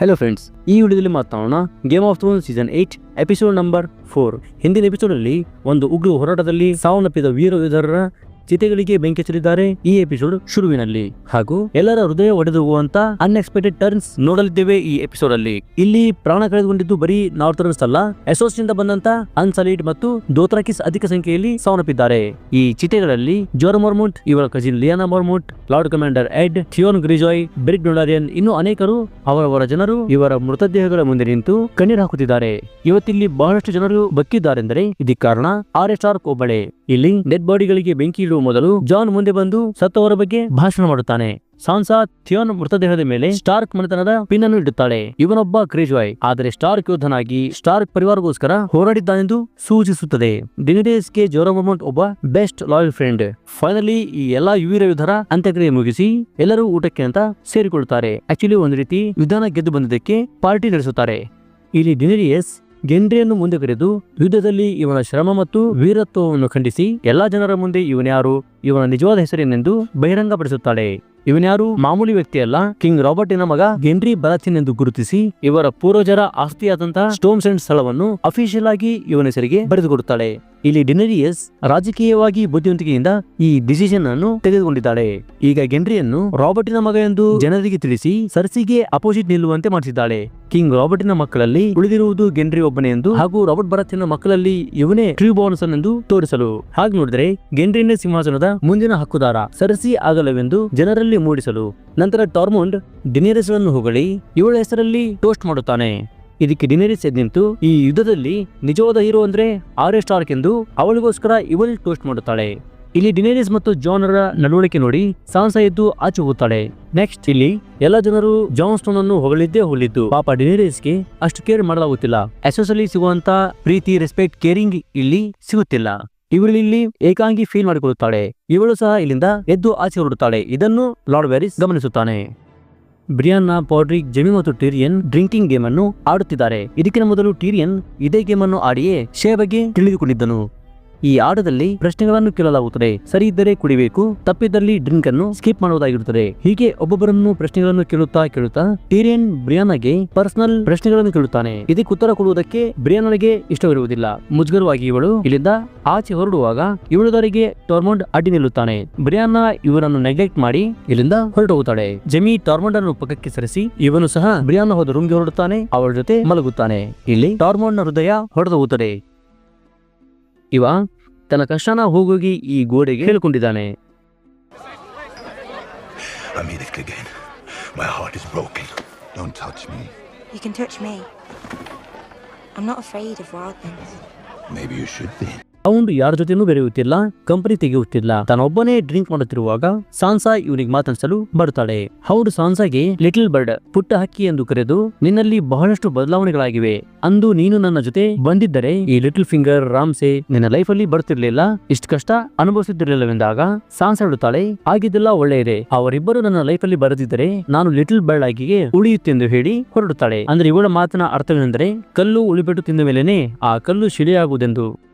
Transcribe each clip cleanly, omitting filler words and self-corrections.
Hello friends, ಈ ವಿಡಿಯೋದಲ್ಲಿ ಮಾತನಾಡೋಣ game of thrones season 8 episode number 4. ಹಿಂದಿನ ಎಪಿಸೋಡ್ ಅಲ್ಲಿ ಒಂದು ಉಗ್ರ ಹೋರಾಟದಲ್ಲಿ ಸಾವನ್ನಪ್ಪಿದ ವೀರ ಯೋಧರ ಚಿತೆಗಳಿಗೆ ಬೆಂಕಿ ಹಚ್ಚಲಿದ್ದಾರೆ ಈ ಎಪಿಸೋಡ್ ಶುರುವಿನಲ್ಲಿ. ಹಾಗೂ ಎಲ್ಲರ ಹೃದಯ ಒಡೆದೋಗುವಂತ ಅನ್ಎಕ್ಸ್ಪೆಕ್ಟೆಡ್ ಟರ್ನ್ಸ್ ನೋಡಲಿದ್ದೇವೆ ಈ ಎಪಿಸೋಡ್ ಅಲ್ಲಿ. ಇಲ್ಲಿ ಪ್ರಾಣ ಕಳೆದುಕೊಂಡಿದ್ದು ಬರೀ ನಾರ್ಥರ್ನ್ಸ್ ಅಲ್ಲ, ಎಸೋಸ್ ನಿಂದ ಬಂದಂತ ಅನ್ಸಲೀಡ್ ಮತ್ತು ದೋತ್ರಾಕಿಸ್ ಅಧಿಕ ಸಂಖ್ಯೆಯಲ್ಲಿ ಸಾವನ್ನಪ್ಪಿದ್ದಾರೆ. ಈ ಚಿತೆಗಳಲ್ಲಿ ಜೋರಾ ಮಾರ್ಮೊಂಟ್, ಇವರ ಕಜಿನ್ ಲಿಯಾನಾ ಮಾರ್ಮೊಂಟ್, ಲಾರ್ಡ್ ಕಮಾಂಡರ್ ಎಡ್, ಥಿಯೋನ್ ಗ್ರಿಜಾಯ್, ಬೆರಿಕ್ ಡೊಲಾರಿಯನ್, ಇನ್ನು ಅನೇಕರು ಅವರವರ ಜನರು ಇವರ ಮೃತದೇಹಗಳ ಮುಂದೆ ನಿಂತು ಕಣ್ಣೀರು ಹಾಕುತ್ತಿದ್ದಾರೆ. ಇವತ್ತಿಲ್ಲಿ ಬಹಳಷ್ಟು ಜನರು ಬಕ್ಕಿದ್ದಾರೆಂದರೆ ಇದಕ್ಕೆ ಕಾರಣ ಆರ್ಯ ಸ್ಟಾರ್ಕ್ ಒಬ್ಬಳೇ. ಇಲ್ಲಿ ಡೆಡ್ ಬಾಡಿಗಳಿಗೆ ಬೆಂಕಿ ಇಡುವ ಮೊದಲು ಜಾನ್ ಮುಂದೆ ಬಂದು ಸತ್ತವರ ಬಗ್ಗೆ ಭಾಷಣ ಮಾಡುತ್ತಾನೆ. ಸಾನ್ಸಾ ಥಿಯೋನ್ ಮೃತದೇಹದ ಮೇಲೆ ಸ್ಟಾರ್ಕ್ ಮನೆತನದ ಪಿನ್ ಅನ್ನು ಇಡುತ್ತಾಳೆ. ಇವನೊಬ್ಬ ಗ್ರೇಜಾಯ್, ಆದರೆ ಸ್ಟಾರ್ಕ್ ಯೋಧನಾಗಿ ಸ್ಟಾರ್ಕ್ ಪರಿವಾರಗೋಸ್ಕರ ಹೋರಾಡಿದ್ದಾನೆಂದು ಸೂಚಿಸುತ್ತದೆ. ಡಿನೇರಿಯಸ್ಗೆ ಜೋರಾ ಮಾರ್ಮೊಂಟ್ ಒಬ್ಬ ಬೆಸ್ಟ್ ಲಾಯಲ್ ಫ್ರೆಂಡ್. ಫೈನಲಿ ಈ ಎಲ್ಲಾ ವೀರ ಯೋಧರ ಅಂತ್ಯಕ್ರಿಯೆ ಮುಗಿಸಿ ಎಲ್ಲರೂ ಊಟಕ್ಕೆ ಅಂತ ಸೇರಿಕೊಳ್ಳುತ್ತಾರೆ. ಆಕ್ಚುಲಿ ಒಂದು ರೀತಿ ವಿಧಾನ ಗೆದ್ದು ಬಂದಿದ್ದಕ್ಕೆ ಪಾರ್ಟಿ ನಡೆಸುತ್ತಾರೆ. ಇಲ್ಲಿ ಡಿನೇರಿಯಸ್ ಗೆಂಡ್ರಿಯನ್ನು ಮುಂದೆ ಕರೆದು ಯುದ್ಧದಲ್ಲಿ ಇವನ ಶ್ರಮ ಮತ್ತು ವೀರತ್ವವನ್ನು ಖಂಡಿಸಿ ಎಲ್ಲಾ ಜನರ ಮುಂದೆ ಇವನ್ಯಾರು, ಇವನ ನಿಜವಾದ ಹೆಸರೇನೆಂದು ಬಹಿರಂಗಪಡಿಸುತ್ತಾಳೆ. ಇವನ್ಯಾರು ಮಾಮೂಲಿ ವ್ಯಕ್ತಿಯಲ್ಲ, ಕಿಂಗ್ ರಾಬರ್ಟಿನ ಮಗ ಗೆಂಡ್ರಿ ಬರಾಥಿನ್ ಎಂದು ಗುರುತಿಸಿ ಇವರ ಪೂರ್ವಜರ ಆಸ್ತಿಯಾದಂತಹ ಸ್ಟೋಮ್ಸ್ ಅಂಡ್ ಸ್ಥಳವನ್ನು ಅಫಿಷಿಯಲ್ ಆಗಿ ಇವನ ಹೆಸರಿಗೆ ಬರೆದುಕೊಡುತ್ತಾಳೆ. ಇಲ್ಲಿ ಡಿನೇರಿಯಸ್ ರಾಜಕೀಯವಾಗಿ ಬುದ್ಧಿವಂತಿಕೆಯಿಂದ ಈ ಡಿಸಿಷನ್ ಅನ್ನು ತೆಗೆದುಕೊಂಡಿದ್ದಾಳೆ. ಈಗ ಗೆಂಡ್ರಿಯನ್ನು ರಾಬರ್ಟಿನ ಮಗ ಎಂದು ಜನರಿಗೆ ತಿಳಿಸಿ ಸರ್ಸಿಗೆ ಅಪೋಸಿಟ್ ನಿಲ್ಲುವಂತೆ ಮಾಡಿಸಿದ್ದಾಳೆ. ಕಿಂಗ್ ರಾಬರ್ಟಿನ ಮಕ್ಕಳಲ್ಲಿ ಉಳಿದಿರುವುದು ಗೆಂಡ್ರಿ ಒಬ್ಬನೇ ಎಂದು ಹಾಗೂ ರಾಬರ್ಟ್ ಬರಾಥಿನ ಮಕ್ಕಳಲ್ಲಿ ಇವನೇ ಟ್ರಿಬ್ಯೂನಸನ್ ಎಂದು ತೋರಿಸಲು, ಹಾಗೆ ನೋಡಿದ್ರೆ ಗೆಂಡ್ರಿನೇ ಸಿಂಹಾಸನದ ಮುಂದಿನ ಹಕ್ಕುದಾರ, ಸರ್ಸಿ ಆಗಲವೆಂದು ಜನರಲ್ಲಿ ಮೂಡಿಸಲು. ನಂತರ ಟಾರ್ಮೊಂಡ್ ಡಿನೇರಿಯಸ್ ಅನ್ನು ಹೊಗಳಿ ಇವಳ ಹೆಸರಲ್ಲಿ ಟೋಸ್ಟ್ ಮಾಡುತ್ತಾನೆ. ಇದಕ್ಕೆ ಡಿನೇರಿಯಸ್ ಎದ್ನಿಂತು ಈ ಯುದ್ಧದಲ್ಲಿ ನಿಜವಾದ ಹೀರೋ ಅಂದ್ರೆ ಆರ್ಯ ಸ್ಟಾರ್ಕ್ ಎಂದು ಅವಳಿಗೋಸ್ಕರ ಇವಳು ಟೋಸ್ಟ್ ಮಾಡುತ್ತಾಳೆ. ಇಲ್ಲಿ ಡಿನೇರಿಯಸ್ ಮತ್ತು ಜಾನ್ ರ ನಡವಳಿಕೆ ನೋಡಿ ಸಾನ್ಸಾ ಎದ್ದು ಆಚೆ ಹೋಗುತ್ತಾಳೆ. ನೆಕ್ಸ್ಟ್ ಇಲ್ಲಿ ಎಲ್ಲ ಜನರು ಜಾನ್ ಸ್ಟೋನ್ ಅನ್ನು ಹೊಗಳಿದ್ದೇ ಹೊಗಳಿದ್ದು, ಪಾಪ ಡಿನೇರಿಯಸ್ಗೆ ಅಷ್ಟು ಕೇರ್ ಮಾಡಲಾಗುತ್ತಿಲ್ಲ. ಎಸೋಸ್ ಅಲ್ಲಿ ಸಿಗುವಂತ ಪ್ರೀತಿ, ರೆಸ್ಪೆಕ್ಟ್, ಕೇರಿಂಗ್ ಇಲ್ಲಿ ಸಿಗುತ್ತಿಲ್ಲ. ಇವಳು ಇಲ್ಲಿ ಏಕಾಂಗಿ ಫೀಲ್ ಮಾಡಿಕೊಳ್ಳುತ್ತಾಳೆ. ಇವಳು ಸಹ ಇಲ್ಲಿಂದ ಎದ್ದು ಆಚೆ ಹೊರಡುತ್ತಾಳೆ. ಇದನ್ನು ಲಾರ್ಡ್ ವ್ಯಾರಿಸ್ ಗಮನಿಸುತ್ತಾನೆ. ಬ್ರಿಯಾನ್ನ, ಪಾಡ್ರಿಕ್, ಜೆಮಿ ಮತ್ತು ಟಿರಿಯನ್ ಡ್ರಿಂಕಿಂಗ್ ಗೇಮ್ ಅನ್ನು ಆಡುತ್ತಿದ್ದಾರೆ. ಇದಕ್ಕಿಂತ ಮೊದಲು ಟಿರಿಯನ್ ಇದೇ ಗೇಮ್ ಅನ್ನು ಆಡಿಯೇ ಶೇ ಬಗ್ಗೆ ತಿಳಿದುಕೊಂಡಿದ್ದನು. ಈ ಆಟದಲ್ಲಿ ಪ್ರಶ್ನೆಗಳನ್ನು ಕೇಳಲಾಗುತ್ತದೆ. ಸರಿ ಇದ್ದರೆ ಕುಡಿಬೇಕು, ತಪ್ಪಿದ್ದಲ್ಲಿ ಡ್ರಿಂಕ್ ಅನ್ನು ಸ್ಕಿಪ್ ಮಾಡುವುದಾಗಿರುತ್ತದೆ. ಹೀಗೆ ಒಬ್ಬೊಬ್ಬರನ್ನು ಪ್ರಶ್ನೆಗಳನ್ನು ಕೇಳುತ್ತಾ ಟಿರಿಯನ್ ಬ್ರಿಯಾನಾಗೆ ಪರ್ಸನಲ್ ಪ್ರಶ್ನೆಗಳನ್ನು ಕೇಳುತ್ತಾನೆ. ಇದಕ್ಕೆ ಉತ್ತರ ಕೊಡುವುದಕ್ಕೆ ಬ್ರಿಯಾನಾಗೆ ಇಷ್ಟವಿರುವುದಿಲ್ಲ. ಮುಜುಗರವಾಗಿ ಇವಳು ಇಲ್ಲಿಂದ ಆಚೆ ಹೊರಡುವಾಗ ಇವಳುದಾರಿಗೆ ಟಾರ್ಮೊಂಡ್ ಅಡ್ಡಿ ನಿಲ್ಲುತ್ತಾನೆ. ಬ್ರಿಯಾನಾ ಇವರನ್ನು ನೆಗ್ಲೆಕ್ಟ್ ಮಾಡಿ ಇಲ್ಲಿಂದ ಹೊರಟು ಹೋಗುತ್ತಾಳೆ. ಜೆಮಿ ಟಾರ್ಮೊಂಡ್ ಅನ್ನು ಪಕ್ಕಕ್ಕೆ ಸರಿಸಿ ಇವನು ಸಹ ಬ್ರಿಯಾನಾ ಹೋದ ರೂಮ್ಗೆ ಹೊರಡುತ್ತಾನೆ. ಅವಳ ಜೊತೆ ಮಲಗುತ್ತಾನೆ. ಇಲ್ಲಿ ಟಾರ್ಮೊಂಡ್ ನ ಹೃದಯ ಹೊಡೆದು ಹೋಗುತ್ತದೆ. ಇವ ತನ್ನ ಕಷ್ಟನ ಹೋಗೋಗಿ ಈ ಗೋಡೆಗೆ ಹೇಳಿಕೊಂಡಿದ್ದಾನೆ. ಅವನು ಯಾರ ಜೊತೆನೂ ಬೆರೆಯುತ್ತಿಲ್ಲ, ಕಂಪನಿ ತೆಗೆಯುತ್ತಿಲ್ಲ. ತಾನೊಬ್ಬನೇ ಡ್ರಿಂಕ್ ಮಾಡುತ್ತಿರುವಾಗ ಸಾನ್ಸಾ ಇವನಿಗೆ ಮಾತನಾಡಿಸಲು ಬರುತ್ತಾಳೆ. ಹೌದು, ಸಾನ್ಸಾಗೆ ಲಿಟಲ್ ಬರ್ಡ್, ಪುಟ್ಟ ಹಕ್ಕಿ ಎಂದು ಕರೆದು, ನಿನ್ನಲ್ಲಿ ಬಹಳಷ್ಟು ಬದಲಾವಣೆಗಳಾಗಿವೆ. ಅಂದು ನೀನು ನನ್ನ ಜೊತೆ ಬಂದಿದ್ದರೆ ಈ ಲಿಟಲ್ ಫಿಂಗರ್, ರಾಮ್ಸೆ ನಿನ್ನ ಲೈಫ್ ಅಲ್ಲಿ ಬರ್ತಿರ್ಲಿಲ್ಲ, ಇಷ್ಟು ಕಷ್ಟ ಅನುಭವಿಸುತ್ತಿರಲಿಲ್ಲವೆಂದಾಗ ಸಾನ್ಸಾ ಹೇಳುತ್ತಾಳೆ, ಆಗಿದ್ದೆಲ್ಲ ಒಳ್ಳೆಯದೇ. ಅವರಿಬ್ಬರು ನನ್ನ ಲೈಫ್ ಅಲ್ಲಿ ಬರೆದಿದ್ದರೆ ನಾನು ಲಿಟಲ್ ಬರ್ಡ್ ಆಗಿಗೆ ಉಳಿಯುತ್ತೆಂದು ಹೇಳಿ ಹೊರಡುತ್ತಾಳೆ. ಅಂದ್ರೆ ಇವಳ ಮಾತಿನ ಅರ್ಥವೇನೆಂದರೆ ಕಲ್ಲು ಉಳಿಬಿಟ್ಟು ತಿಂದ ಮೇಲೇನೆ ಆ ಕಲ್ಲು ಶಿಲೆಯಾಗುವುದೆಂದು.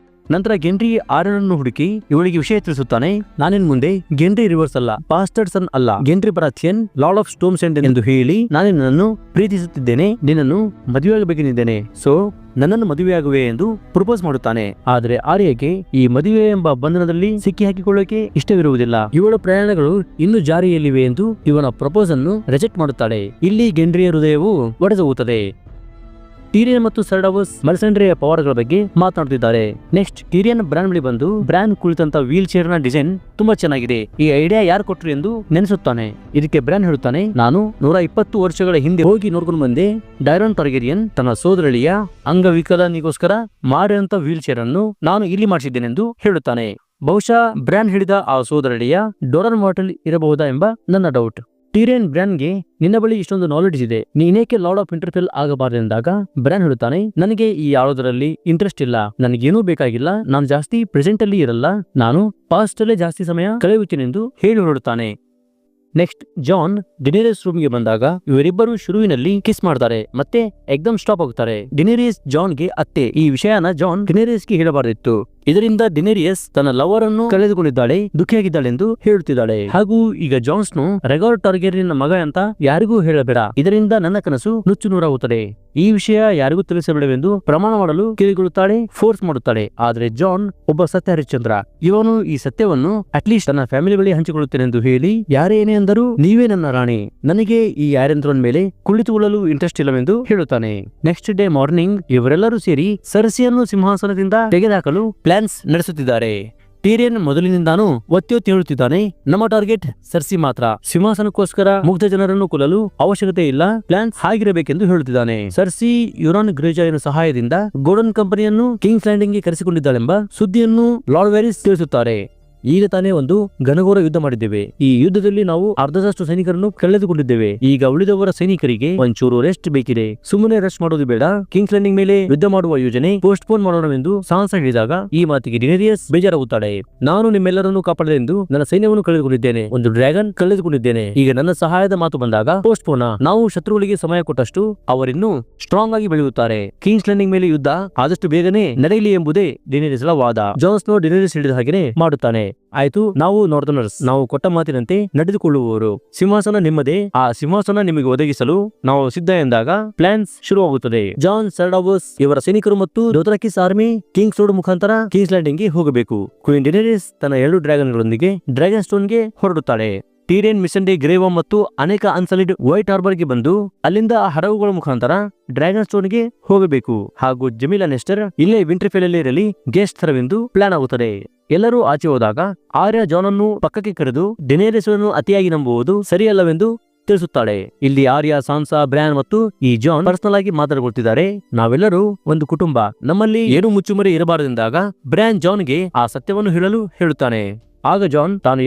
ನಂತರ ಗೆಂಡ್ರಿ ಆರ್ಯನನ್ನು ಹುಡುಕಿ ಇವಳಿಗೆ ವಿಷಯ ತಿಳಿಸುತ್ತಾನೆ. ನಾನಿನ್ ಮುಂದೆ ಗೆಂಡ್ರಿ ರಿವರ್ಸ್ ಅಲ್ಲ, ಬಾಸ್ಟರ್ಡ್ ಸನ್ ಅಲ್ಲ, ಗೆಂಡ್ರಿ ಬರಾಥಿಯನ್, ಲಾರ್ಡ್ ಆಫ್ ಸ್ಟೋಮ್ಸ್ ಅಂಡ್ ಎಂದು ಹೇಳಿ ನಾನು ನಿನ್ನನ್ನು ಪ್ರೀತಿಸುತ್ತಿದ್ದೇನೆ, ನಿನ್ನನ್ನು ಮದುವೆಯಾಗಬೇಕೆಂದಿದ್ದೇನೆ, ಸೊ ನನ್ನನ್ನು ಮದುವೆಯಾಗುವೆ ಎಂದು ಪ್ರಪೋಸ್ ಮಾಡುತ್ತಾನೆ. ಆದರೆ ಆರ್ಯಗೆ ಈ ಮದುವೆ ಎಂಬ ಬಂಧನದಲ್ಲಿ ಸಿಕ್ಕಿ ಹಾಕಿಕೊಳ್ಳೋಕೆ ಇಷ್ಟವಿರುವುದಿಲ್ಲ. ಇವಳ ಪ್ರಯಾಣಗಳು ಇನ್ನೂ ಜಾರಿಯಲ್ಲಿವೆ ಎಂದು ಇವನ ಪ್ರಪೋಸ್ ಅನ್ನು ರಿಜೆಕ್ಟ್ ಮಾಡುತ್ತಾಳೆ. ಇಲ್ಲಿ ಗೆಂಡ್ರಿಯ ಹೃದಯವು ಒಡೆದು ಹೋಗುತ್ತದೆ. ಟಿರಿಯನ್ ಮತ್ತು ಸರ್ಡಾವಸ್ ಮರ್ಸೆಂಡ್ರಿಯ ಪವರ್ಗಳ ಬಗ್ಗೆ ಮಾತನಾಡುತ್ತಿದ್ದಾರೆ. ನೆಕ್ಸ್ಟ್ ಟಿರಿಯನ್ ಬ್ರಾನ್ ಬಳಿ ಬಂದು ಬ್ರಾನ್ ಕುಳಿತಂತ ವೀಲ್ ಚೇರ್ ನ ಡಿಸೈನ್ ತುಂಬಾ ಚೆನ್ನಾಗಿದೆ, ಈ ಐಡಿಯಾ ಯಾರು ಕೊಟ್ರು ಎಂದು ನೆನೆಸುತ್ತಾನೆ. ಇದಕ್ಕೆ ಬ್ರಾನ್ ಹೇಳುತ್ತಾನೆ, ನಾನು 120 ವರ್ಷಗಳ ಹಿಂದೆ ಹೋಗಿ ನೋಡ್ಕೊಂಡು ಬಂದೆ. ಡೈರಾನ್ ಟಾರ್ಗೆರಿಯನ್ ತನ್ನ ಸೋದರಳಿಯ ಅಂಗವಿಕಲನಿಗೋಸ್ಕರ ಮಾಡಿದಂತ ವೀಲ್ ಚೇರ್ ಅನ್ನು ನಾನು ಇಲ್ಲಿ ಮಾಡಿಸಿದ್ದೇನೆಂದು ಹೇಳುತ್ತಾನೆ. ಬಹುಶಃ ಬ್ರಾನ್ ಹೇಳಿದ ಆ ಸೋದರಳಿಯ ಡೋರನ್ ಮಾರ್ಟಲ್ ಇರಬಹುದಾ ಎಂಬ ನನ್ನ ಡೌಟ್. ಟಿರಿಯನ್ ಬ್ರಾನ್ಗೆ ನಿನ್ನ ಬಳಿ ಇಷ್ಟೊಂದು ನಾಲೆಡ್ಜ್ ಇದೆ, ನೀನೇಕೆ ಲಾರ್ಡ್ ಆಫ್ ಇಂಟರ್ಫೆಲ್ ಆಗಬಾರದೆಂದಾಗ ಬ್ರಾನ್ ಹೇಳುತ್ತಾನೆ, ನನಗೆ ಈ ಯಾವುದರಲ್ಲಿ ಇಂಟ್ರೆಸ್ಟ್ ಇಲ್ಲ, ನನಗೇನೂ ಬೇಕಾಗಿಲ್ಲ, ನಾನು ಜಾಸ್ತಿ ಪ್ರೆಸೆಂಟ್ ಅಲ್ಲಿ ಇರಲ್ಲ, ನಾನು ಪಾಸ್ಟ್ ಅಲ್ಲೇ ಜಾಸ್ತಿ ಸಮಯ ಕಳೆಯುತ್ತೇನೆಂದು ಹೇಳಿ ಹೊರಡುತ್ತಾನೆ. ನೆಕ್ಸ್ಟ್ ಜಾನ್ ಡಿನೇರಿಯಸ್ ರೂಮ್ಗೆ ಬಂದಾಗ ಇವರಿಬ್ಬರು ಶುರುವಿನಲ್ಲಿ ಕಿಸ್ ಮಾಡ್ತಾರೆ ಮತ್ತೆ ಎಕ್ದಮ್ ಸ್ಟಾಪ್ ಆಗ್ತಾರೆ. ಡಿನೇರಿಯಸ್ ಜಾನ್ಗೆ ಅತ್ತೆ. ಈ ವಿಷಯನ ಜಾನ್ ಡಿನೇರಿಯಸ್ಗೆ ಹೇಳಬಾರದಿತ್ತು. ಇದರಿಂದ ಡಿನೇರಿಯಸ್ ತನ್ನ ಲವರ್ ಅನ್ನು ಕಳೆದುಕೊಂಡಿದ್ದಾಳೆ, ದುಃಖಿಯಾಗಿದ್ದಾಳೆಂದು ಹೇಳುತ್ತಿದ್ದಾಳೆ. ಹಾಗೂ ಈಗ ಜಾನ್ಸ್ನು ರೆಗಾರ್ ಟಾರ್ಗೆರಿಯನ್ ಮಗ ಅಂತ ಯಾರಿಗೂ ಹೇಳಬೇಡ, ಇದರಿಂದ ನನ್ನ ಕನಸು ನುಚ್ಚು ನೂರಾಗುತ್ತದೆ. ಈ ವಿಷಯ ಯಾರಿಗೂ ತಿಳಿಸಬೇಡವೆಂದು ಪ್ರಮಾಣ ಮಾಡಲು ಕಿವಿಗೊಳ್ಳುತ್ತಾಳೆ, ಫೋರ್ಸ್ ಮಾಡುತ್ತಾಳೆ. ಆದ್ರೆ ಜಾನ್ ಒಬ್ಬ ಸತ್ಯ ಹರಿಶ್ಚಂದ್ರ. ಇವನು ಈ ಸತ್ಯವನ್ನು ಅಟ್ಲೀಸ್ಟ್ ತನ್ನ ಫ್ಯಾಮಿಲಿ ಬಳಿ ಹಂಚಿಕೊಳ್ಳುತ್ತೇನೆಂದು ಹೇಳಿ ಯಾರೇ ಏನೇ ಅಂದರೂ ನೀವೇ ನನ್ನ ರಾಣಿ, ನನಗೆ ಈ ಯಾರೆಂದ್ರನ್ ಮೇಲೆ ಕುಳಿತುಕೊಳ್ಳಲು ಇಂಟ್ರೆಸ್ಟ್ ಇಲ್ಲವೆಂದು ಹೇಳುತ್ತಾನೆ. ನೆಕ್ಸ್ಟ್ ಡೇ ಮಾರ್ನಿಂಗ್ ಇವರೆಲ್ಲರೂ ಸೇರಿ ಸರ್ಸಿಯನ್ನು ಸಿಂಹಾಸನದಿಂದ ತೆಗೆದುಹಾಕಲು ಪ್ಲಾನ್ಸ್ ನಡೆಸುತ್ತಿದ್ದಾರೆ. ಟೀರಿಯನ್ ಮೊದಲಿನಿಂದಾನು ಒತ್ತಿ ಹೇಳುತ್ತಿದ್ದಾನೆ, ನಮ್ಮ ಟಾರ್ಗೆಟ್ ಸರ್ಸಿ ಮಾತ್ರ, ಸಿಂಹಾಸನಕ್ಕೋಸ್ಕರ ಮುಗ್ಧ ಜನರನ್ನು ಕೊಲ್ಲಲು ಅವಶ್ಯಕತೆ ಇಲ್ಲ, ಪ್ಲಾನ್ಸ್ ಹಾಗಿರಬೇಕೆಂದು ಹೇಳುತ್ತಿದ್ದಾನೆ. ಸರ್ಸಿ ಯುರಾನ್ ಗ್ರೇಜಾಯನ ಸಹಾಯದಿಂದ ಗೋಲ್ಡನ್ ಕಂಪನಿಯನ್ನು ಕಿಂಗ್ಸ್ ಲ್ಯಾಂಡಿಂಗ್ಗೆ ಕರೆಸಿಕೊಂಡಿದ್ದಾಳೆಂಬ ಸುದ್ದಿಯನ್ನು ಲಾರ್ಡ್ ವೆರಿಸ್ ತಿಳಿಸುತ್ತಾರೆ. ಈಗ ತಾನೇ ಒಂದು ಘನಘೋರ ಯುದ್ಧ ಮಾಡಿದ್ದೇವೆ. ಈ ಯುದ್ಧದಲ್ಲಿ ನಾವು ಅರ್ಧದಷ್ಟು ಸೈನಿಕರನ್ನು ಕಳೆದುಕೊಂಡಿದ್ದೇವೆ. ಈಗ ಉಳಿದವರ ಸೈನಿಕರಿಗೆ ಒಂಚೂರು ರೆಸ್ಟ್ ಬೇಕಿದೆ. ಸುಮ್ಮನೆ ರೆಸ್ಟ್ ಮಾಡೋದು ಬೇಡ. ಕಿಂಗ್ಸ್ ಲ್ಯಾಂಡಿಂಗ್ ಮೇಲೆ ಯುದ್ಧ ಮಾಡುವ ಯೋಜನೆ ಪೋಸ್ಟ್ಪೋನ್ ಮಾಡೋಣವೆಂದು ಸಾನ್ಸಾ ಹೇಳಿದಾಗ ಈ ಮಾತಿಗೆ ಡಿನೇರಿಯಸ್ ಬೇಜಾರಾಗುತ್ತಾಳೆ. ನಾನು ನಿಮ್ಮೆಲ್ಲರನ್ನು ಕಾಪಾಡಲೆಂದು ನನ್ನ ಸೈನ್ಯವನ್ನು ಕಳೆದುಕೊಂಡಿದ್ದೇನೆ, ಒಂದು ಡ್ರ್ಯಾಗನ್ ಕಳೆದುಕೊಂಡಿದ್ದೇನೆ. ಈಗ ನನ್ನ ಸಹಾಯದ ಮಾತು ಬಂದಾಗ ಪೋಸ್ಟ್ಪೋನ್. ನಾವು ಶತ್ರುಗಳಿಗೆ ಸಮಯ ಕೊಟ್ಟಷ್ಟು ಅವರಿನ್ನೂ ಸ್ಟ್ರಾಂಗ್ ಆಗಿ ಬೆಳೆಯುತ್ತಾರೆ. ಕಿಂಗ್ಸ್ ಲ್ಯಾಂಡಿಂಗ್ ಮೇಲೆ ಯುದ್ಧ ಆದಷ್ಟು ಬೇಗನೆ ನಡೆಯಲಿ ಎಂಬುದೇ ಡಿನೇರಿಯಸ್ ವಾದ. ಜಾನ್ಸ್ನೋ ಡಿನೇರಿಯಸ್ ಹೇಳಿದ ಹಾಗೆನೆ ಮಾಡುತ್ತಾನೆ. ಆಯ್ತು, ನಾವು ನಾರ್ದರ್ನರ್ಸ್, ನಾವು ಕೊಟ್ಟ ಮಾತಿನಂತೆ ನಡೆದುಕೊಳ್ಳುವವರು. ಸಿಂಹಾಸನ ನಿಮ್ಮದೇ, ಆ ಸಿಂಹಾಸನ ನಿಮಗೆ ಒದಗಿಸಲು ನಾವು ಸಿದ್ಧ ಎಂದಾಗ ಪ್ಲಾನ್ಸ್ ಶುರುವಾಗುತ್ತದೆ. ಜಾನ್ ಸರ್ಡಾವೋಸ್ ಇವರ ಸೈನಿಕರು ಮತ್ತು ಡೋಥರಕಿಸ್ ಆರ್ಮಿ ಕಿಂಗ್ಸ್ ರೋಡ್ ಮುಖಾಂತರ ಕಿಂಗ್ಸ್ ಲ್ಯಾಂಡಿಂಗ್ ಗೆ ಹೋಗಬೇಕು. ಕ್ವೀನ್ ಡಿನೇರಿಯಸ್ ತನ್ನ 2 ಡ್ರ್ಯಾಗನ್ಗಳೊಂದಿಗೆ ಡ್ರ್ಯಾಗನ್ ಸ್ಟೋನ್ ಗೆ ಹೊರಡುತ್ತಾಳೆ. ಟೀರಿಯನ್ ಮಿಸೆಂಡೆ ಗ್ರೇವಾ ಮತ್ತು ಅನೇಕ ಅನ್ಸಲಿಡ್ ವೈಟ್ ಹಾರ್ಬರ್ ಗೆ ಬಂದು ಅಲ್ಲಿಂದ ಹಡಗುಗಳ ಮುಖಾಂತರ ಡ್ರ್ಯಾಗನ್ ಸ್ಟೋನ್ ಗೆ ಹೋಗಬೇಕು. ಹಾಗೂ ಜಮೀಲಾ ನೆಸ್ಟರ್ ಇಲ್ಲೇ ವಿಂಟರ್ಫೆಲ್ ಅಲ್ಲಿ ಇರಲಿ ಗೆಸ್ಟ್ ತರವೆಂದು ಪ್ಲಾನ್ ಆಗುತ್ತದೆ. ಎಲ್ಲರೂ ಆಚೆ ಹೋದಾಗ ಆರ್ಯ ಜಾನ್ ಅನ್ನು ಪಕ್ಕಕ್ಕೆ ಕರೆದು ಡಿನೇರಿಯಸ್ ಅನ್ನು ಅತಿಯಾಗಿ ನಂಬುವುದು ಸರಿಯಲ್ಲವೆಂದು ತಿಳಿಸುತ್ತಾಳೆ. ಇಲ್ಲಿ ಆರ್ಯ, ಸಾನ್ಸಾ, ಬ್ರ್ಯಾನ್ ಮತ್ತು ಈ ಜಾನ್ ಪರ್ಸನಲ್ ಆಗಿ ಮಾತನಾಡುತ್ತಿದ್ದಾರೆ. ನಾವೆಲ್ಲರೂ ಒಂದು ಕುಟುಂಬ, ನಮ್ಮಲ್ಲಿ ಏನು ಮುಚ್ಚುಮರೆ ಇರಬಾರದೆಂದಾಗ ಬ್ರ್ಯಾನ್ ಜಾನ್ಗೆ ಆ ಸತ್ಯವನ್ನು ಹೇಳಲು ಹೇಳುತ್ತಾನೆ. ಆಗ ಜಾನ್ ತಾನು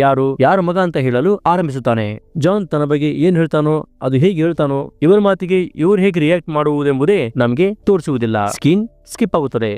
ಯಾರ ಮಗ ಅಂತ ಹೇಳಲು ಆರಂಭಿಸುತ್ತಾನೆ. ಜಾನ್ ತನ್ನ ಬಗ್ಗೆ ಏನ್ ಹೇಳ್ತಾನೋ, ಅದು ಹೇಗೆ ಹೇಳ್ತಾನೋ, ಇವರ ಮಾತಿಗೆ ಇವರು ಹೇಗೆ ರಿಯಾಕ್ಟ್ ಮಾಡುವುದೆಂಬುದೇ ನಮಗೆ ತೋರಿಸುವುದಿಲ್ಲ. ಸ್ಕಿನ್ ಸ್ಕಿಪ್ ಆಗುತ್ತದೆ.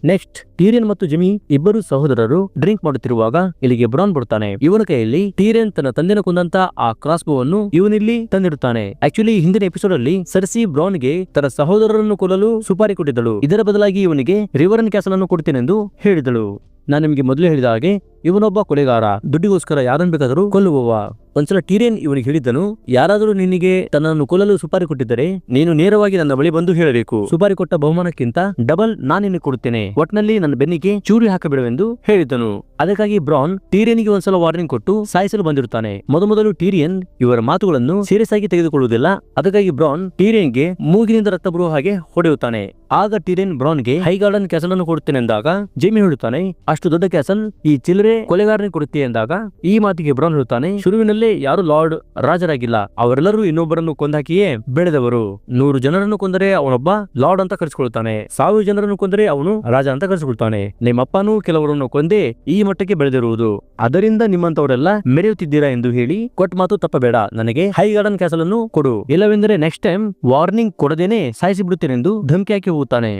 ನೆಕ್ಸ್ಟ್ ಟೀರಿಯನ್ ಮತ್ತು ಜಿಮಿ ಇಬ್ಬರು ಸಹೋದರರು ಡ್ರಿಂಕ್ ಮಾಡುತ್ತಿರುವಾಗ ಇಲ್ಲಿಗೆ ಬ್ರಾನ್ ಬರ್ತಾನೆ. ಇವನ ಕೈಯಲ್ಲಿ ಟೀರಿಯನ್ ತನ್ನ ತಂದೆನ ಕೊಂದಂತ ಆ ಕ್ರಾಸ್ಬೋ ಅನ್ನು ಇವನಿಲ್ಲಿ ತಂದಿರುತ್ತಾನೆ. ಆಕ್ಚುಲಿ ಹಿಂದಿನ ಎಪಿಸೋಡ್ ಅಲ್ಲಿ ಸರ್ಸಿ ಬ್ರಾನ್ಗೆ ತನ್ನ ಸಹೋದರರನ್ನು ಕೊಲ್ಲಲು ಸುಪಾರಿ ಕೊಟ್ಟಿದ್ದಳು. ಇದರ ಬದಲಾಗಿ ಇವನಿಗೆ ರಿವರನ್ ಕ್ಯಾಸಲ್ ಅನ್ನು ಕೊಡ್ತೇನೆಂದು ಹೇಳಿದಳು. ನಾನು ನಿಮಗೆ ಮೊದಲು ಹೇಳಿದ ಹಾಗೆ ಇವನೊಬ್ಬ ಕೊಲೆಗಾರ, ದುಡ್ಡಿಗೋಸ್ಕರ ಯಾರನ್ನು ಬೇಕಾದರೂ ಕೊಲ್ಲುವವ. ಒಂದ್ಸಲ ಟೀರಿಯನ್ ಇವನಿಗೆ ಹೇಳಿದ್ದನು, ಯಾರಾದರೂ ನಿನಗೆ ತನ್ನನ್ನು ಕೊಲ್ಲಲು ಸುಪಾರಿ ಕೊಟ್ಟಿದ್ದರೆ ನೀನು ನೇರವಾಗಿ ನನ್ನ ಬಳಿ ಬಂದು ಹೇಳಬೇಕು. ಸುಪಾರಿ ಕೊಟ್ಟ ಬಹುಮಾನಕ್ಕಿಂತ ಡಬಲ್ ನಾನು ನಿನಗೆ ಕೊಡುತ್ತೇನೆ, ಒಟ್ನಲ್ಲಿ ನನ್ನ ಬೆನ್ನಿಗೆ ಚೂರಿ ಹಾಕಬೇಡವೆಂದು ಹೇಳಿದ್ದನು. ಅದಕ್ಕಾಗಿ ಬ್ರಾನ್ ಟೀರಿಯನ್ಗೆ ಒಂದ್ಸಲ ವಾರ್ನಿಂಗ್ ಕೊಟ್ಟು ಸಾಯಿಸಲು ಬಂದಿರುತ್ತಾನೆ. ಮೊದಲು ಟೀರಿಯನ್ ಇವರ ಮಾತುಗಳನ್ನು ಸೀರಿಯಸ್ ಆಗಿ ತೆಗೆದುಕೊಳ್ಳುವುದಿಲ್ಲ. ಅದಕ್ಕಾಗಿ ಬ್ರಾನ್ ಟೀರಿಯನ್ಗೆ ಮೂಗಿನಿಂದ ರಕ್ತ ಬರುವ ಹಾಗೆ ಹೊಡೆಯುತ್ತಾನೆ. ಆಗ ಟೀರಿಯನ್ ಬ್ರಾನ್ಗೆ ಹೈಗಾರ್ಡನ್ ಕ್ಯಾಸಲ್ ಅನ್ನು ಕೊಡುತ್ತೇನೆ ಎಂದಾಗ ಜೇಮಿ ಹೇಳುತ್ತಾನೆ, ಅಷ್ಟು ದೊಡ್ಡ ಕ್ಯಾಸಲ್ ಈ ಚಿಲ್ಲರೆ ಕೊಲೆಗಾರನಿಗೆ ಕೊಡುತ್ತೆ ಎಂದಾಗ ಈ ಮಾತಿಗೆ ಬ್ರಾನ್ ಹೇಳುತ್ತಾನೆ, ಶುರುವಿನಲ್ಲೇ ಯಾರು ಲಾರ್ಡ್ ರಾಜರಾಗಿಲ್ಲ, ಅವರೆಲ್ಲರೂ ಇನ್ನೊಬ್ಬರನ್ನು ಕೊಂದಾಕಿಯೇ ಬೆಳೆದವರು. 100 ಜನರನ್ನು ಕೊಂದರೆ ಅವನೊಬ್ಬ ಲಾರ್ಡ್ ಅಂತ ಕರೆಸಿಕೊಳ್ಳುತ್ತಾನೆ, 1000 ಜನರನ್ನು ಕೊಂದರೆ ಅವನು ರಾಜ ಅಂತ ಕರೆಸಿಕೊಳ್ತಾನೆ. ನಿಮ್ಮಪ್ಪನೂ ಕೆಲವರನ್ನು ಕೊಂದೇ ಈ ಮಟ್ಟಕ್ಕೆ ಬೆಳೆದಿರುವುದು, ಅದರಿಂದ ನಿಮ್ಮಂತವರೆಲ್ಲ ಮೆರೆಯುತ್ತಿದ್ದೀರಾ ಎಂದು ಹೇಳಿ ಕೊಟ್ಟ ಮಾತು ತಪ್ಪಬೇಡ, ನನಗೆ ಹೈ ಗಾರ್ಡನ್ ಕ್ಯಾಸಲ್ ಅನ್ನು ಕೊಡು, ಇಲ್ಲವೆಂದರೆ ನೆಕ್ಸ್ಟ್ ಟೈಮ್ ವಾರ್ನಿಂಗ್ ಕೊಡದೇನೆ ಸಾಯಿಸಿ ಬಿಡುತ್ತೇನೆಂದು ಧಮಕಿ ಹಾಕಿ ಹೋಗುತ್ತಾನೆ.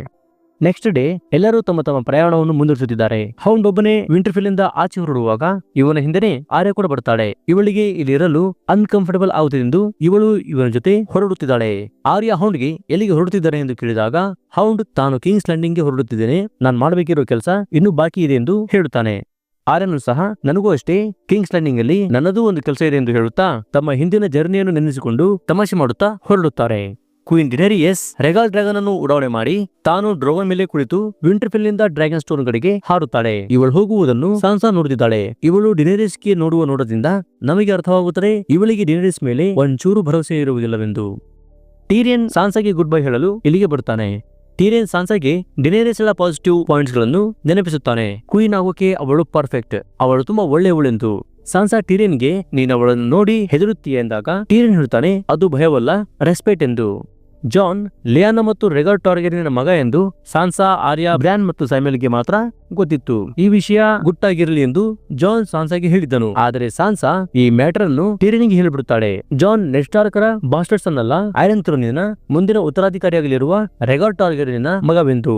ನೆಕ್ಸ್ಟ್ ಡೇ ಎಲ್ಲರೂ ತಮ್ಮ ತಮ್ಮ ಪ್ರಯಾಣವನ್ನು ಮುಂದುವರಿಸುತ್ತಿದ್ದಾರೆ. ಹೌಂಡ್ ಒಬ್ಬನೇ ವಿಂಟರ್ಫೆಲ್ ಇಂದ ಆಚೆ ಹೊರಡುವಾಗ ಇವನ ಹಿಂದೆನೆ ಆರ್ಯ ಕೂಡ ಬರ್ತಾಳೆ. ಇವಳಿಗೆ ಇಲ್ಲಿರಲು ಅನ್ಕಂಫರ್ಟಬಲ್ ಆಗುತ್ತಿದೆಂದು ಇವಳು ಇವನ ಜೊತೆ ಹೊರಡುತ್ತಿದ್ದಾಳೆ. ಆರ್ಯ ಹೌಂಡ್ಗೆ ಎಲ್ಲಿಗೆ ಹೊರಡುತ್ತಿದ್ದಾರೆ ಎಂದು ಕೇಳಿದಾಗ ಹೌಂಡ್ ತಾನು ಕಿಂಗ್ಸ್ ಲ್ಯಾಂಡಿಂಗ್ ಗೆ ಹೊರಡುತ್ತಿದ್ದೇನೆ, ನಾನು ಮಾಡಬೇಕಿರೋ ಕೆಲಸ ಇನ್ನೂ ಬಾಕಿ ಇದೆ ಎಂದು ಹೇಳುತ್ತಾನೆ. ಆರ್ಯನು ಸಹ ನನಗೂ ಅಷ್ಟೇ ಕಿಂಗ್ಸ್ ಲ್ಯಾಂಡಿಂಗ್ ಅಲ್ಲಿ ನನ್ನದೂ ಒಂದು ಕೆಲಸ ಇದೆ ಎಂದು ಹೇಳುತ್ತಾ ತಮ್ಮ ಹಿಂದಿನ ಜರ್ನಿಯನ್ನು ನೆನೆಸಿಕೊಂಡು ತಮಾಷೆ ಮಾಡುತ್ತಾ ಹೊರಡುತ್ತಾರೆ. ಕ್ವೀನ್ ಡಿನೇರಿಯಸ್ ರೆಗಾಲ್ ಡ್ರ್ಯಾಗನ್ ಅನ್ನು ಉಡಾವಣೆ ಮಾಡಿ ತಾನು ಡ್ರೋಗನ್ ಮೇಲೆ ಕುಳಿತು ವಿಂಟರ್ಫೆಲ್ ನಿಂದ ಡ್ರ್ಯಾಗನ್ ಸ್ಟೋನ್ ಕಡೆಗೆ ಹಾರುತ್ತಾಳೆ. ಇವಳು ಹೋಗುವುದನ್ನು ಸಾನ್ಸಾ ನೋಡುತ್ತಿದ್ದಾಳೆ. ಇವಳು ಡಿನೇರಿಯಸ್ ಗೆ ನೋಡುವ ನೋಟದಿಂದ ನಮಗೆ ಅರ್ಥವಾಗುತ್ತದೆ ಇವಳಿಗೆ ಡಿನೇರಿಯಸ್ ಮೇಲೆ ಒಂಚೂರು ಭರವಸೆ ಇರುವುದಿಲ್ಲವೆಂದು. ಟೀರಿಯನ್ ಸಾನ್ಸಾಗೆ ಗುಡ್ ಬೈ ಹೇಳಲು ಇಲ್ಲಿಗೆ ಬರ್ತಾನೆ. ಟೀರಿಯನ್ ಸಾನ್ಸಾಗೆ ಡಿನೇರಿಯಸ್ ಪಾಸಿಟಿವ್ ಪಾಯಿಂಟ್ಸ್ ಗಳನ್ನು ನೆನಪಿಸುತ್ತಾನೆ. ಕ್ವೀನ್ ಆಗೋಕೆ ಅವಳು ಪರ್ಫೆಕ್ಟ್, ಅವಳು ತುಂಬಾ ಒಳ್ಳೆಯವಳೆಂದು. ಸಾನ್ಸಾ ಟೀರಿಯನ್ಗೆ ನೀನು ಅವಳನ್ನು ನೋಡಿ ಹೆದರುತ್ತೀಯ ಎಂದಾಗ ಟೀರಿಯನ್ ಹೇಳ್ತಾನೆ, ಅದು ಭಯವಲ್ಲ, ರೆಸ್ಪೆಕ್ಟ್ ಎಂದು. ಜಾನ್ ಲಿಯಾನ ಮತ್ತು ರೆಗಾರ್ ಟಾರ್ಗೆರಿಯನ್ ಮಗ ಎಂದು ಸಾನ್ಸಾ, ಆರ್ಯ, ಬ್ರ್ಯಾನ್ ಮತ್ತು ಸೈಮೆಲ್ಗೆ ಮಾತ್ರ ಗೊತ್ತಿತ್ತು. ಈ ವಿಷಯ ಗುಟ್ಟಾಗಿರಲಿ ಎಂದು ಜಾನ್ ಸಾನ್ಸಾಗೆ ಹೇಳಿದ್ದನು. ಆದರೆ ಸಾನ್ಸಾ ಈ ಮ್ಯಾಟರ್ ಅನ್ನು ಟೀರಿಯನ್ಗೆ ಹೇಳಿಬಿಡುತ್ತಾಳೆ. ಜಾನ್ ನೆಡ್ ಸ್ಟಾರ್ಕರ ಬಾಸ್ಟರ್ಸ್ ಅನ್ನಲ್ಲ, ಐರನ್ ಥ್ರೋನಿನ ಮುಂದಿನ ಉತ್ತರಾಧಿಕಾರಿಯಾಗಲಿರುವ ರೆಗಾರ್ ಟಾರ್ಗೆರಿಯನ್ ಮಗವೆಂದು.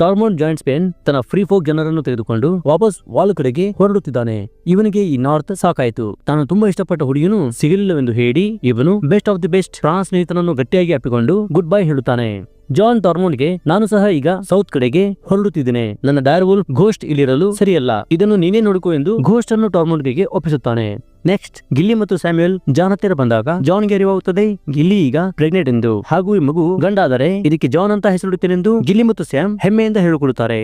ಟಾರ್ಮೋನ್ ಜಾಯಿಂಟ್ ಸ್ಪೇನ್ ತನ್ನ ಫ್ರೀ ಫೋಕ್ ಜನರನ್ನು ತೆಗೆದುಕೊಂಡು ವಾಪಸ್ ವಾಲ್ ಕಡೆಗೆ ಹೊರಡುತ್ತಿದ್ದಾನೆ. ಇವನಿಗೆ ಈ ನಾರ್ತ್ ಸಾಕಾಯಿತು. ತಾನು ತುಂಬಾ ಇಷ್ಟಪಟ್ಟ ಹುಡುಗಿಯನ್ನು ಸಿಗಲಿಲ್ಲವೆಂದು ಹೇಳಿ ಇವನು ಬೆಸ್ಟ್ ಆಫ್ ದಿ ಬೆಸ್ಟ್ ಪ್ರಾಣ ಸ್ನೇಹಿತನನ್ನು ಗಟ್ಟಿಯಾಗಿ ಅಪ್ಪಿಕೊಂಡು ಗುಡ್ ಬೈ ಹೇಳುತ್ತಾನೆ. ಜಾನ್ ಟಾರ್ಮೋನ್ಗೆ ನಾನು ಸಹ ಈಗ ಸೌತ್ ಕಡೆಗೆ ಹೊರಡುತ್ತಿದ್ದೇನೆ. ನನ್ನ ಡೈರ್ವುಲ್ ಘೋಸ್ಟ್ ಇಲ್ಲಿರಲು ಸರಿಯಲ್ಲ, ಇದನ್ನು ನೀನೇ ನೋಡಿಕೋ ಎಂದು ಘೋಸ್ಟ್ ಅನ್ನು ಟಾರ್ಮೋನ್ಗೆ ಒಪ್ಪಿಸುತ್ತಾನೆ. ನೆಕ್ಸ್ಟ್ ಗಿಲ್ಲಿ ಮತ್ತು ಸ್ಯಾಮ್ಯುಯಲ್ ಜಾನ್ ಹತ್ತಿರ ಬಂದಾಗ ಜಾನ್ಗೆ ಅರಿವಾಗುತ್ತದೆ ಗಿಲ್ಲಿ ಈಗ ಪ್ರೆಗ್ನೆಂಟ್ ಎಂದು, ಹಾಗೂ ಈ ಮಗು ಗಂಡಾದರೆ ಇದಕ್ಕೆ ಜಾನ್ ಅಂತ ಹೆಸರಿಡುತ್ತೇನೆಂದು ಗಿಲ್ಲಿ ಮತ್ತು ಸ್ಯಾಮ್ ಹೆಮ್ಮೆಯಿಂದ ಹೇಳಿಕೊಳ್ಳುತ್ತಾರೆ.